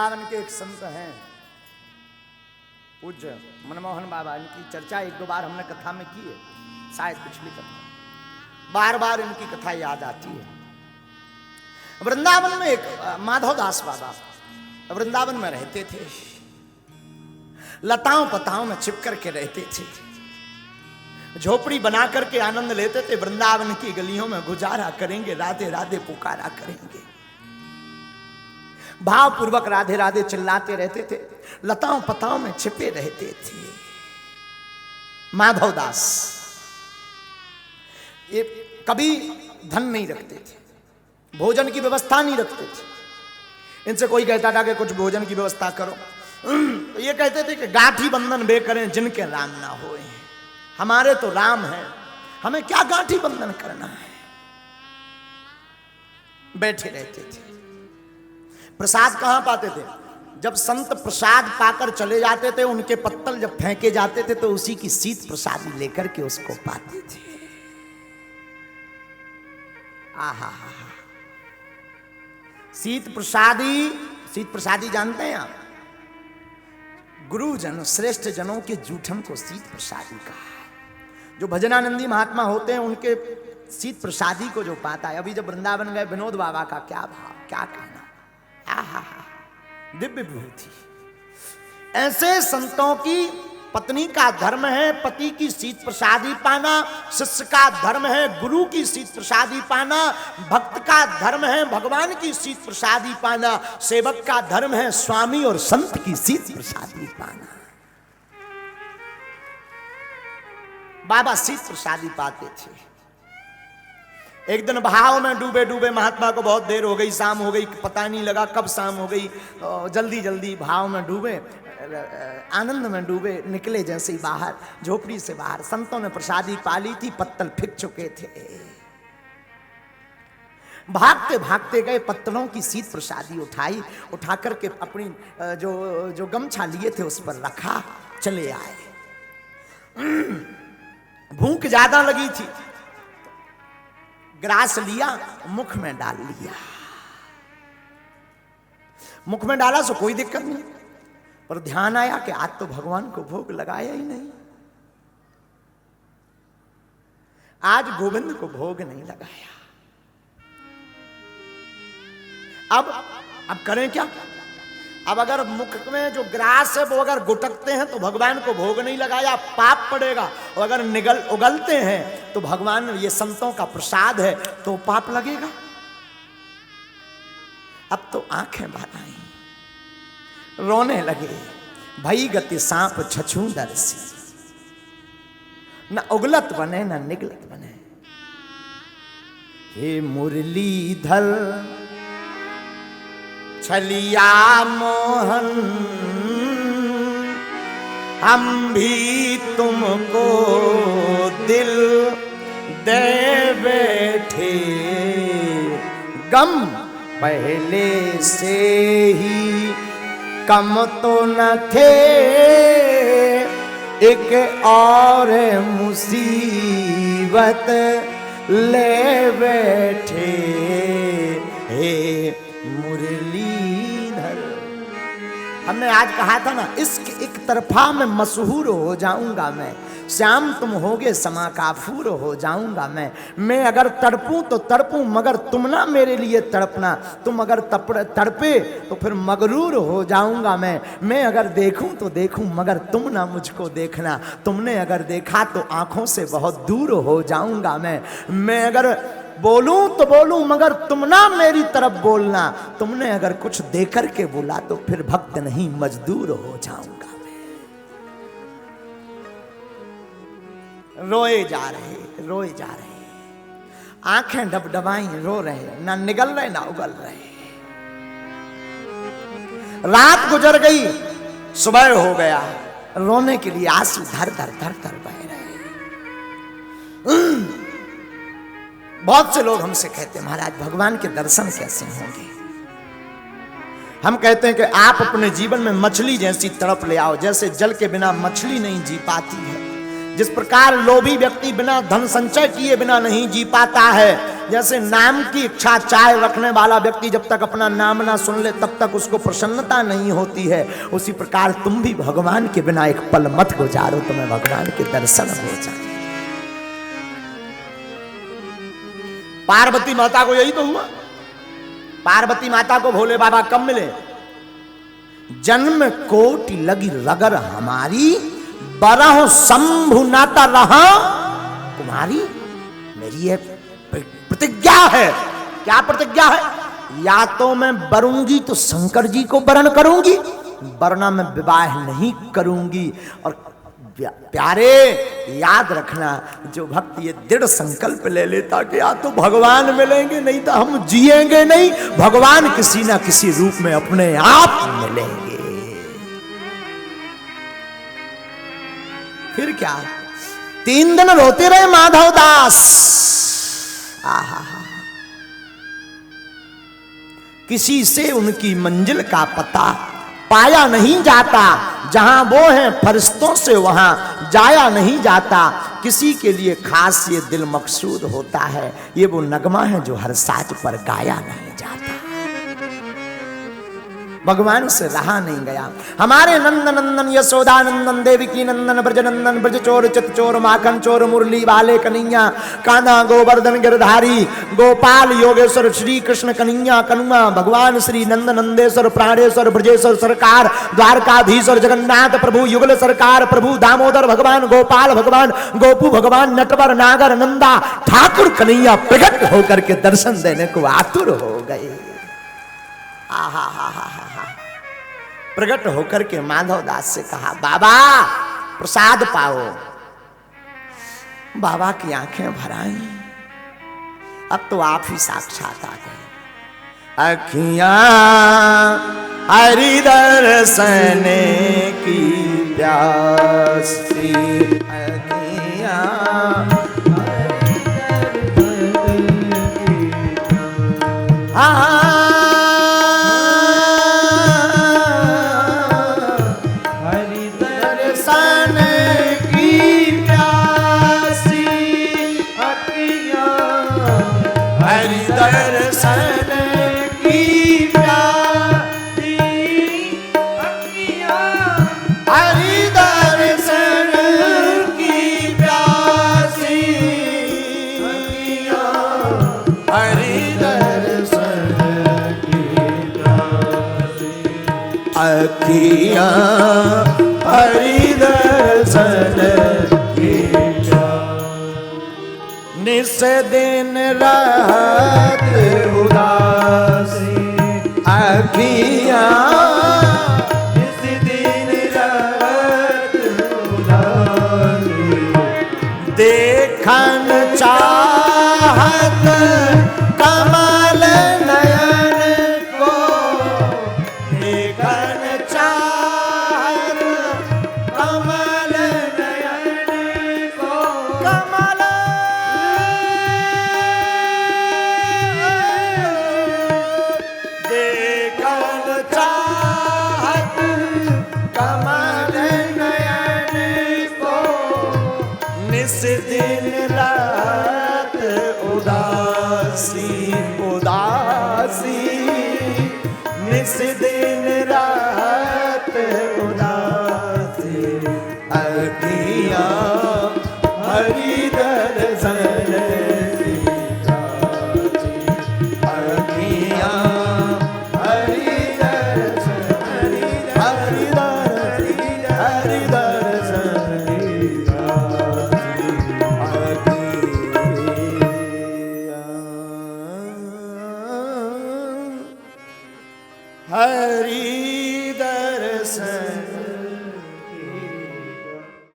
वृंदावन के एक संत हैं पूज्य मनमोहन बाबा, इनकी चर्चा एक दो बार हमने कथा में की है, शायद पिछली कथा, बार बार इनकी कथा याद आती है। वृंदावन में एक माधवदास बाबा वृंदावन में रहते थे, लताओं पताओं में छिप करके रहते थे, झोपड़ी बना करके आनंद लेते थे। वृंदावन की गलियों में गुजारा करेंगे, राधे राधे पुकारा करेंगे, भाव पूर्वक राधे राधे चिल्लाते रहते थे, लताओं पताओं में छिपे रहते थे। माधवदास ये कभी धन नहीं रखते थे, भोजन की व्यवस्था नहीं रखते थे। इनसे कोई कहता था कि कुछ भोजन की व्यवस्था करो, तो ये कहते थे कि गांठी बंधन वे करें जिनके राम ना होए, हमारे तो राम है, हमें क्या गांठी बंधन करना है। बैठे रहते थे। प्रसाद कहां पाते थे? जब संत प्रसाद पाकर चले जाते थे, उनके पत्तल जब फेंके जाते थे तो उसी की शीत प्रसादी लेकर के उसको पाते थे। आहा, शीत प्रसादी जानते हैं आप? गुरुजन श्रेष्ठ जनों के जूठन को शीत प्रसादी कहा है। जो भजनानंदी महात्मा होते हैं उनके शीत प्रसादी को जो पाता है। अभी जब वृंदावन गए, विनोद बाबा का क्या भाव, क्या कहना, आहा, दिव्य विभूति। ऐसे संतों की पत्नी का धर्म है पति की शीत प्रसादी पाना, शिष्य का धर्म है गुरु की शीत प्रसादी पाना, भक्त का धर्म है भगवान की शीत प्रसादी पाना, सेवक का धर्म है स्वामी और संत की शीत प्रसादी पाना। बाबा शीत प्रसादी पाते थे। एक दिन भाव में डूबे डूबे महात्मा को बहुत देर हो गई, शाम हो गई, पता नहीं लगा कब शाम हो गई, जल्दी जल्दी भाव में डूबे, आनंद में डूबे, निकले जैसे ही बाहर, झोपड़ी से बाहर। संतों ने प्रसादी पाली थी, पत्तल फिक चुके थे। भागते भागते गए, पत्तलों की शीत प्रसादी उठाई, उठा करके अपनी जो गमछा लिए थे उस पर रखा, चले आए। भूख ज्यादा लगी थी, ग्रास लिया, मुख में डाल लिया। मुख में डाला सो कोई दिक्कत नहीं, पर ध्यान आया कि आज तो भगवान को भोग लगाया ही नहीं, आज गोविंद को भोग नहीं लगाया। अब करें क्या? अब अगर मुख में जो ग्रास है वो अगर गुटकते हैं तो भगवान को भोग नहीं लगाया, पाप पड़ेगा, और अगर उगलते हैं तो भगवान, ये संतों का प्रसाद है, तो पाप लगेगा। अब तो आंखें भर आई, रोने लगे। भई गति सांप छछूंदर सी, न उगलत बने न निगलत बने। हे मुरलीधर छलिया मोहन, हम भी तुमको दिल दे बैठे, गम पहले से ही कम तो न थे, एक और मुसीबत ले बैठे। हे मुरलीधर, हमने आज कहा था ना, इश्क एक तरफा में मशहूर हो जाऊंगा मैं, श्याम तुम होगे समा काफूर हो जाऊंगा मैं अगर तड़पूं तो तड़पूं, मगर तुम ना मेरे लिए तड़पना, तुम अगर तड़पे तो फिर मगरूर हो जाऊंगा मैं अगर देखूं तो देखूं, मगर तुम ना मुझको देखना, तुमने अगर देखा तो आंखों से बहुत दूर हो जाऊंगा मैं अगर बोलूं तो बोलूं, मगर तुम ना मेरी तरफ बोलना, तुमने अगर कुछ देकर के बोला तो फिर भक्त नहीं मजदूर हो जाऊंगा मैं। रोए जा रहे, आंखें डबडबाई, रो रहे, ना निगल रहे ना उगल रहे। रात गुजर गई, सुबह हो गया, रोने के लिए आंसू धर धर बह रहे। बहुत से लोग हमसे कहते हैं, महाराज भगवान के दर्शन कैसे होंगे? हम कहते हैं कि आप अपने जीवन में मछली जैसी तड़प ले आओ, जैसे जल के बिना मछली नहीं जी पाती है, जिस प्रकार लोभी व्यक्ति बिना धन संचय किए बिना नहीं जी पाता है, जैसे नाम की इच्छा चाय रखने वाला व्यक्ति जब तक अपना नाम ना सुन ले तब तक उसको प्रसन्नता नहीं होती है, उसी प्रकार तुम भी भगवान के बिना एक पल मत गुजारो, तुम्हें भगवान के दर्शन हो जाए। पार्वती माता को यही तो हुआ। पार्वती माता को भोले बाबा कब मिले? जन्म कोटि लगी रगर हमारी, बरह शंभु नाता रहा कुमारी। मेरी ये प्रतिज्ञा है। क्या प्रतिज्ञा है? या तो मैं वरूंगी तो शंकर जी को वरण करूंगी, वरना मैं विवाह नहीं करूंगी। और प्यारे याद रखना, जो भक्त ये दृढ़ संकल्प ले लेता कि या तो भगवान मिलेंगे नहीं तो हम जिएंगे नहीं, भगवान किसी ना किसी रूप में अपने आप मिलेंगे। फिर क्या? 3 दिन रोते रहे माधव दास। आहा, किसी से उनकी मंजिल का पता पाया नहीं जाता, जहां वो है फरिश्तों से वहां जाया नहीं जाता। किसी के लिए खास ये दिल मकसूद होता है, ये वो नगमा है जो हर साज पर गाया नहीं जाता। भगवान से रहा नहीं गया। हमारे नंदन नंदन यशोदा नंदन देवकी नंदन ब्रज नंदन ब्रज चोर चित चोर माखन चोर मुरली वाले कन्हैया, कान्हा गोवर्धन गिरधारी गोपाल योगेश्वर श्री कृष्ण कन्हैया कनुआ, भगवान श्री नंद नंदेश्वर प्राणेश्वर ब्रजेश्वर सरकार, द्वारकाधीश्वर जगन्नाथ प्रभु युगल सरकार, प्रभु दामोदर भगवान गोपाल भगवान गोपू भगवान नटवर नागर नंदा ठाकुर कन्हैया प्रकट होकर के दर्शन देने को आतुर हो गए। आहा हा हा हा। प्रकट होकर के माधव दास से कहा, बाबा प्रसाद पाओ। बाबा की आंखें भर आई, अब तो आप ही साक्षात आ गए। अखियां हरि दर्शन की प्यासी, अखियां अखियां हरि दर्शन की निस दिन रात उदासी, अखियां निस दिन रात उदासी, देखन चाहत कमल नयन को, देखन चाहत कमल नयन को, कमल देखन चाहत कमल नयन को, निस दिन रात उदासी उदासी, निस दिन रात उदासी, अखियां हरि दर्शन की प्यासी, अखियां हरि दर्शन हरि दर्शन हरि दर्शन की प्यासी, हरि दर्शन